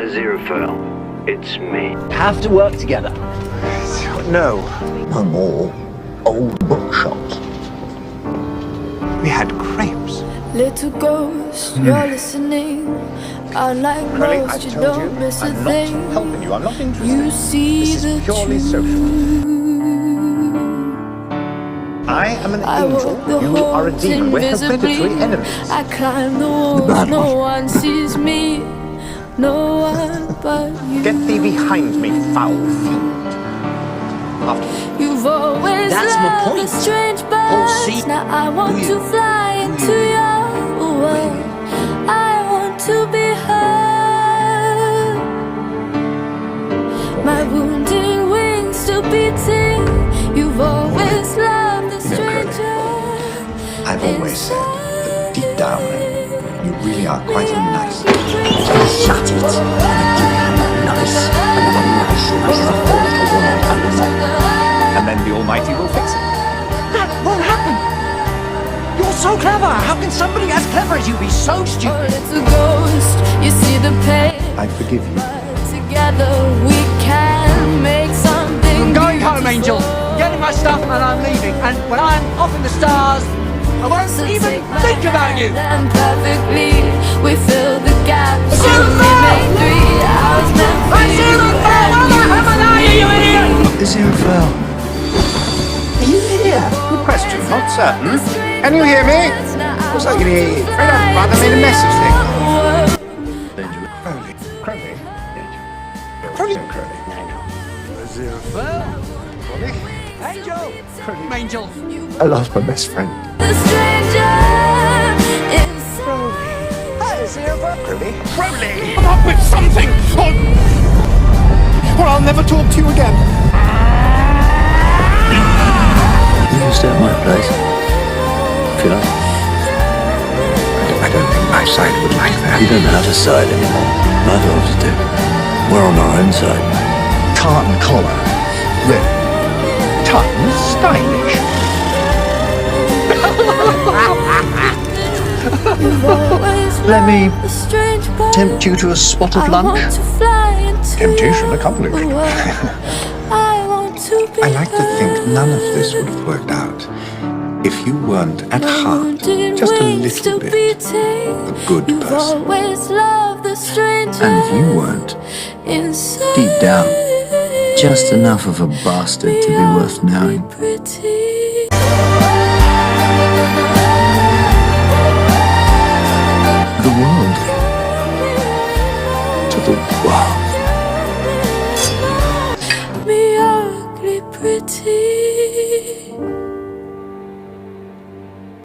Aziraphael, it's me. Have to work together. No. No more old bookshops. We had crepes. Little ghost, you're listening. Unlike Crowley, most, I've you told don't you, miss a I'm thing. not helping you. I'm not interested. You see this is the purely truth. social. I am an I angel. walk the You are a halls demon. We're invisibly. hereditary enemies. I climb the walls, no one sees me. No one but you. Get thee behind me, foul fiend. After You've always That's my loved point. the strange Oh, see, birds. Now I want who to you- fly into you- your world. I want to be heard. My wounded wings still beating. You've always loved the stranger. I've always said that deep down, you really are quite a nice. Shut it. Nice. And then the Almighty will fix it. That won't happen. You're so clever. How can somebody as clever as you be so Oh, stupid? little ghost, you see the pain. I forgive you. Together we can make something. I'm going home, beautiful. Angel. I'm getting my stuff and I'm leaving. And when I'm off in the stars, I won't So even take my think about you. hand and perfectly we fill the gaps. You made 3 hours meant for you. Aziraphael. Are you here? Good question, not certain. Can you hear me? Looks like you're afraid I've rather made a mess of things. Crowley. Crowley? Crowley? Crowley. Aziraphael. Crowley? Angel. Angel. I lost my best friend. The stranger inside. Hey, Aziraphael. Crowley? Crowley. Come up with something! Or I'll never talk to you again. You can stay at my place, if you like. I don't think my side would like that. You don't have a side anymore. Neither of us do. We're on our own side. Tartan collar. Really? Tartan stylish. You've always Let me loved the strange bird. tempt you to a spot of I lunch? want to fly into Temptation your accomplished. world. I want to be I like to think none of this would have worked out if you weren't at heart just a little bit a good You've person. always loved the stranger. And if you weren't, inside. deep down, just enough of a bastard to be worth knowing. Pretty. The world. To the world. Me ugly pretty.